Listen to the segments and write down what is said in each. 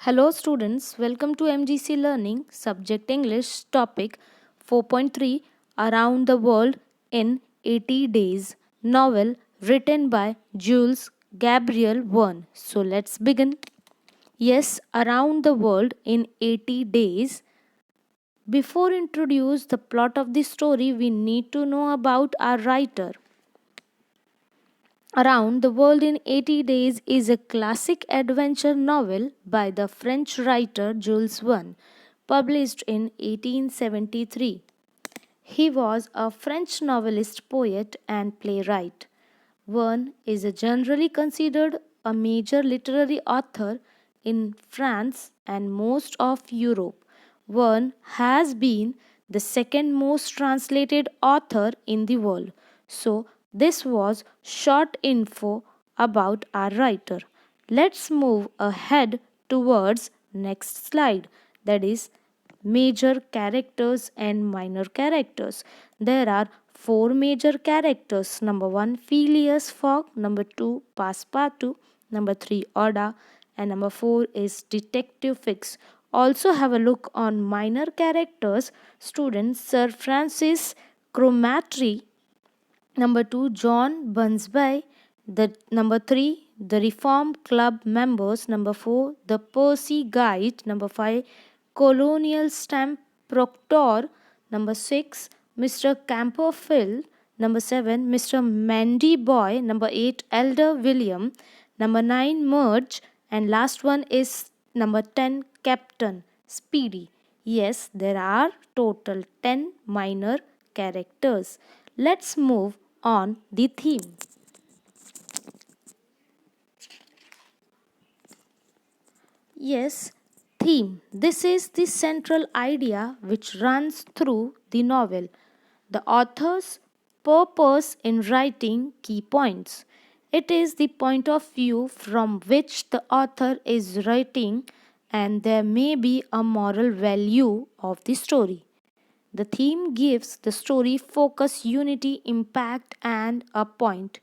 Hello students, welcome to MGC Learning, subject English, topic 4.3 Around the World in 80 Days, novel written by Jules Gabriel Verne. So let's begin. Yes, Around the World in 80 Days. Before introduce the plot of the story, we need to know about our writer. Around the World in 80 Days is a classic adventure novel by the French writer Jules Verne, published in 1873. He was a French novelist, poet, and playwright. Verne is generally considered a major literary author in France and most of Europe. Verne has been the second most translated author in the world. So, this was short info about our writer. Let's move ahead towards next slide, that is major characters and minor characters. There are four major characters. Number one, Phileas Fogg. Number two, Passepartout. Number three, Oda. And number four is Detective Fix. Also have a look on minor characters. Students, Sir Francis Cromarty. Number two, John Bunsby. The number three, the Reform Club members. Number four, the Percy Guide. Number five, Colonial Stamp Proctor. Number six, Mr. Camperfield. Number seven, Mr. Mandy Boy. Number eight, Elder William. Number nine, Merge. And last one is number 10, Captain Speedy. Yes, there are total 10 minor characters. Let's move on the theme. Yes, theme. This is the central idea which runs through the novel. The author's purpose in writing key points. It is the point of view from which the author is writing, and there may be a moral value of the story. The theme gives the story focus, unity, impact, and a point.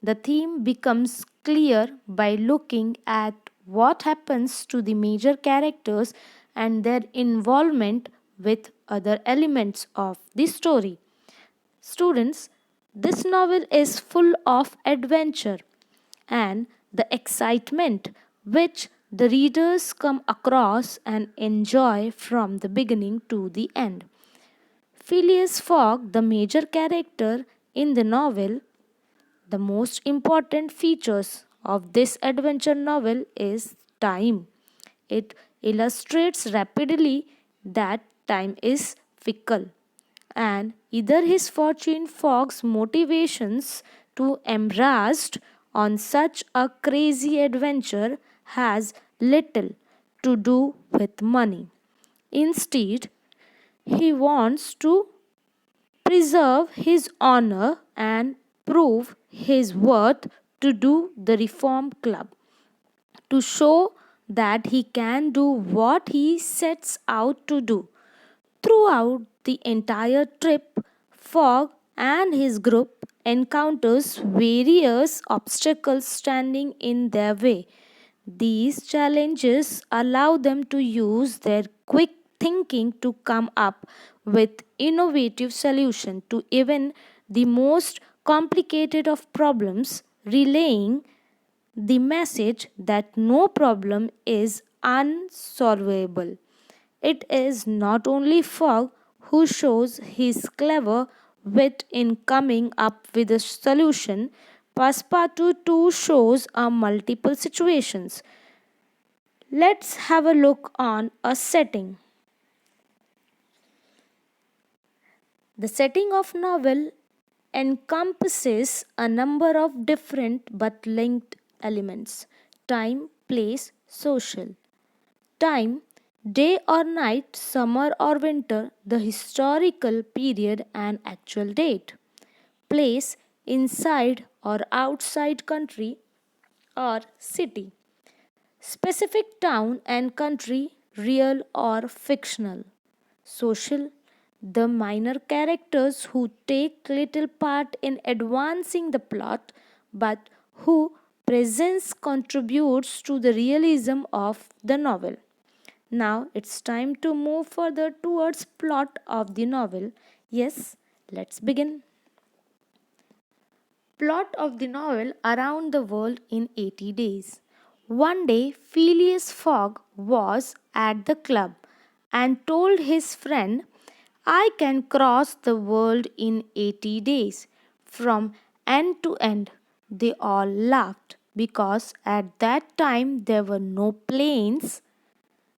The theme becomes clear by looking at what happens to the major characters and their involvement with other elements of the story. Students, this novel is full of adventure and the excitement which the readers come across and enjoy from the beginning to the end. Phileas Fogg, the major character in the novel, the most important features of this adventure novel is time. It illustrates rapidly that time is fickle, and either his fortune, Fogg's motivations to embark on such a crazy adventure has little to do with money. Instead, he wants to preserve his honor and prove his worth to do the Reform Club, to show that he can do what he sets out to do. Throughout the entire trip, Fogg and his group encounters various obstacles standing in their way. These challenges allow them to use their quick thinking to come up with innovative solutions to even the most complicated of problems, relaying the message that no problem is unsolvable. It is not only Fogg who shows his clever wit in coming up with a solution, Passepartout too shows a multiple situations. Let's have a look on a setting. The setting of novel encompasses a number of different but linked elements: time, place, social. Time, day or night, summer or winter, the historical period and actual date. Place, inside or outside country or city. Specific town and country, real or fictional. Social, the minor characters who take little part in advancing the plot but who presence contributes to the realism of the novel. Now it's time to move further towards plot of the novel. Yes, let's begin. Plot of the novel Around the World in 80 Days. One day, Phileas Fogg was at the club and told his friend, I can cross the world in 80 days from end to end. They all laughed because at that time there were no planes.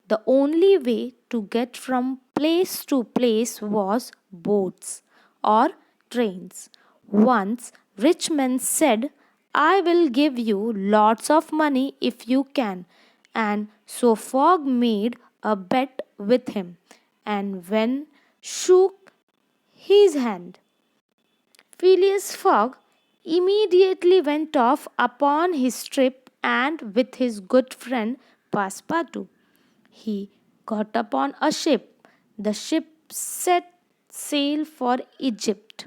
The only way to get from place to place was boats or trains. Once rich men said, I will give you lots of money if you can. And so Fogg made a bet with him and when shook his hand. Phileas Fogg immediately went off upon his trip and with his good friend Passepartout. He got upon a ship. The ship set sail for Egypt.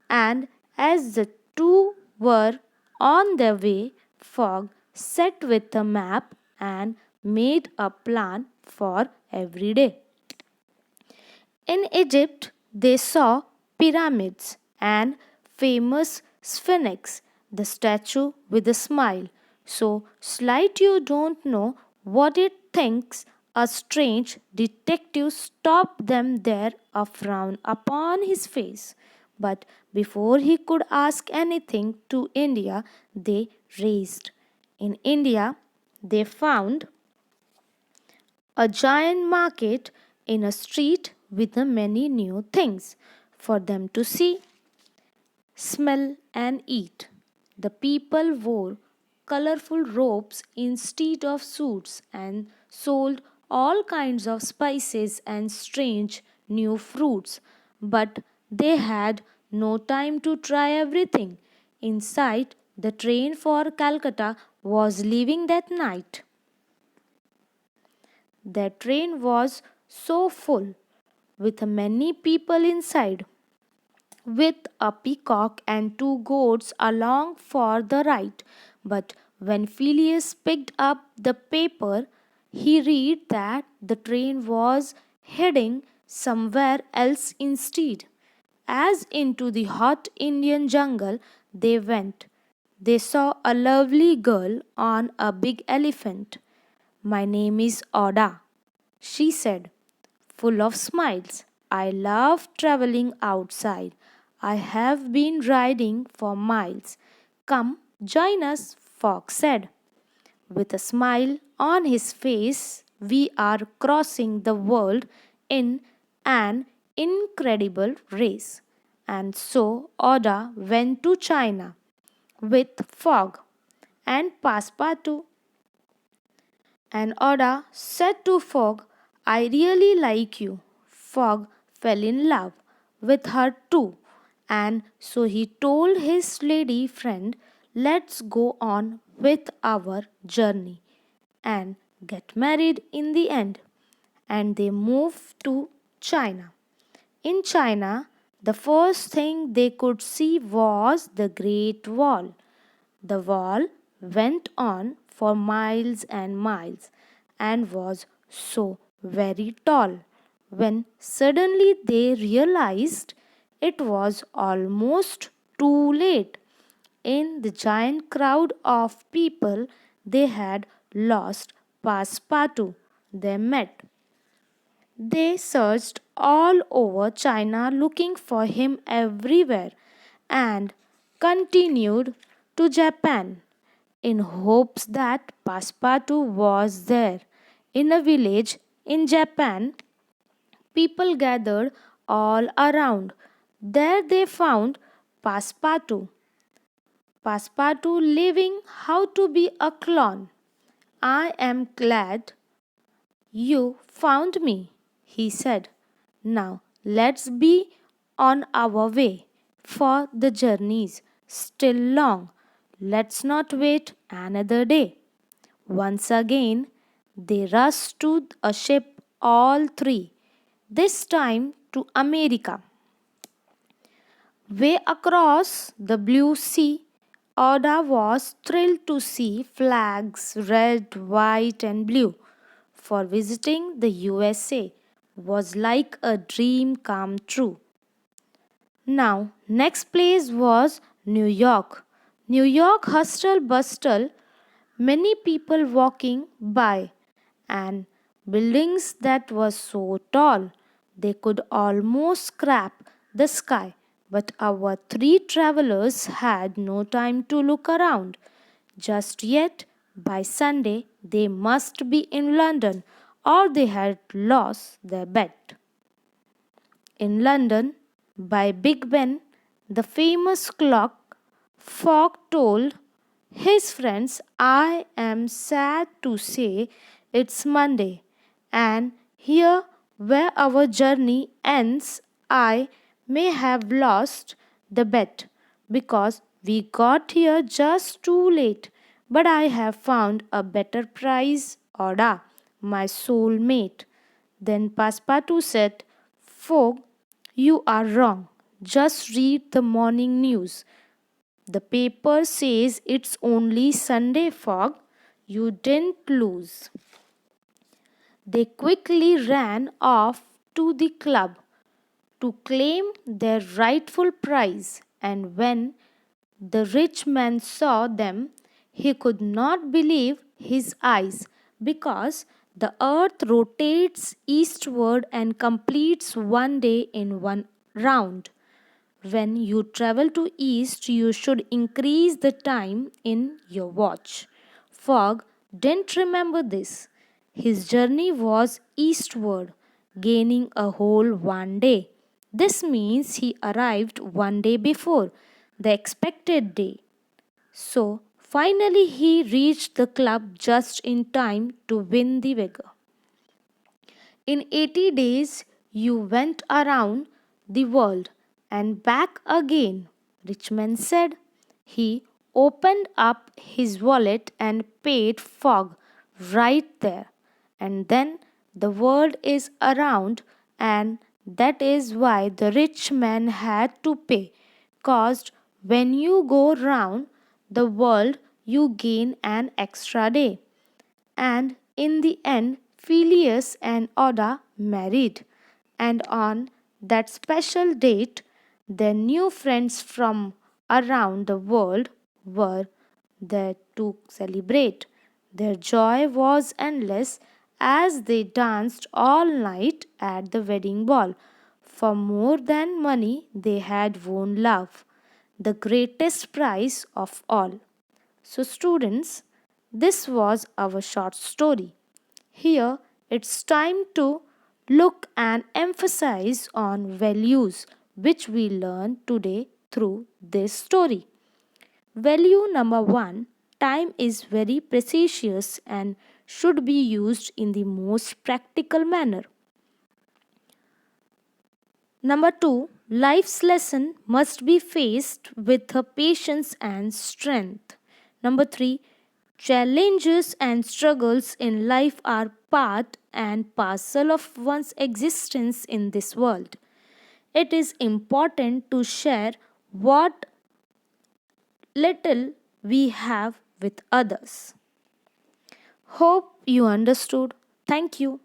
And as the two were on their way, Fogg set with a map and made a plan for every day. In Egypt, they saw pyramids and famous Sphinx, the statue with a smile. So slight you don't know what it thinks, a strange detective stopped them there, a frown upon his face. But before he could ask anything to India, they raced. In India, they found a giant market in a street with many new things for them to see, smell, and eat. The people wore colorful robes instead of suits and sold all kinds of spices and strange new fruits, but they had no time to try everything. Inside, the train for Calcutta was leaving that night. The train was so full, with many people inside, with a peacock and two goats along for the ride. But when Phileas picked up the paper, he read that the train was heading somewhere else instead. As into the hot Indian jungle they went, they saw a lovely girl on a big elephant. My name is Oda, she said, full of smiles. I love traveling outside. I have been riding for miles. Come, join us, Fox said. With a smile on his face, we are crossing the world in an incredible race. And so Oda went to China with Fogg and Passepartout. And Oda said to Fogg, I really like you. Fogg fell in love with her too, and so he told his lady friend, let's go on with our journey and get married in the end. And they moved to China. In China, the first thing they could see was the Great Wall. The wall went on for miles and miles and was so very tall when suddenly they realized it was almost too late. In the giant crowd of people, they had lost Passepartout. They met. They searched all over China looking for him everywhere and continued to Japan in hopes that Passepartout was there. In a village in Japan, people gathered all around. There they found Passepartout. Passepartout living how to be a clown. I am glad you found me, he said. Now let's be on our way, for the journey's still long. Let's not wait another day. Once again, they rushed to a ship, all three, this time to America. Way across the blue sea, Oda was thrilled to see flags red, white, and blue. For visiting the USA was like a dream come true. Now, next place was New York. New York hustle bustle, many people walking by, and buildings that were so tall they could almost scrape the sky. But our three travelers had no time to look around. Just yet, by Sunday, they must be in London or they had lost their bet. In London, by Big Ben, the famous clock, Fogg told his friends, I am sad to say it's Monday, and here where our journey ends, I may have lost the bet because we got here just too late. But I have found a better prize, Oda, my soulmate. Then Passepartout said, Fogg, you are wrong. Just read the morning news. The paper says it's only Sunday, Fogg. You didn't lose. They quickly ran off to the club to claim their rightful prize, and when the rich man saw them, he could not believe his eyes because the earth rotates eastward and completes one day in one round. When you travel to east, you should increase the time in your watch. Fogg didn't remember this. His journey was eastward, gaining a whole one day. This means he arrived one day before the expected day. So finally, he reached the club just in time to win the wager. In 80 days, you went around the world and back again, Richmond said. He opened up his wallet and paid Fogg right there. And then the world is around, and that is why the rich man had to pay. Caused when you go round the world, you gain an extra day. And in the end, Phileas and Oda married, and on that special date, their new friends from around the world were there to celebrate. Their joy was endless as they danced all night at the wedding ball. For more than money, they had won love, the greatest prize of all. So, students, this was our short story. Here, it's time to look and emphasize on values which we learn today through this story. Value number one, time is very precious and should be used in the most practical manner. Number two, life's lesson must be faced with her patience and strength. Number three, challenges and struggles in life are part and parcel of one's existence in this world. It is important to share what little we have with others. Hope you understood. Thank you.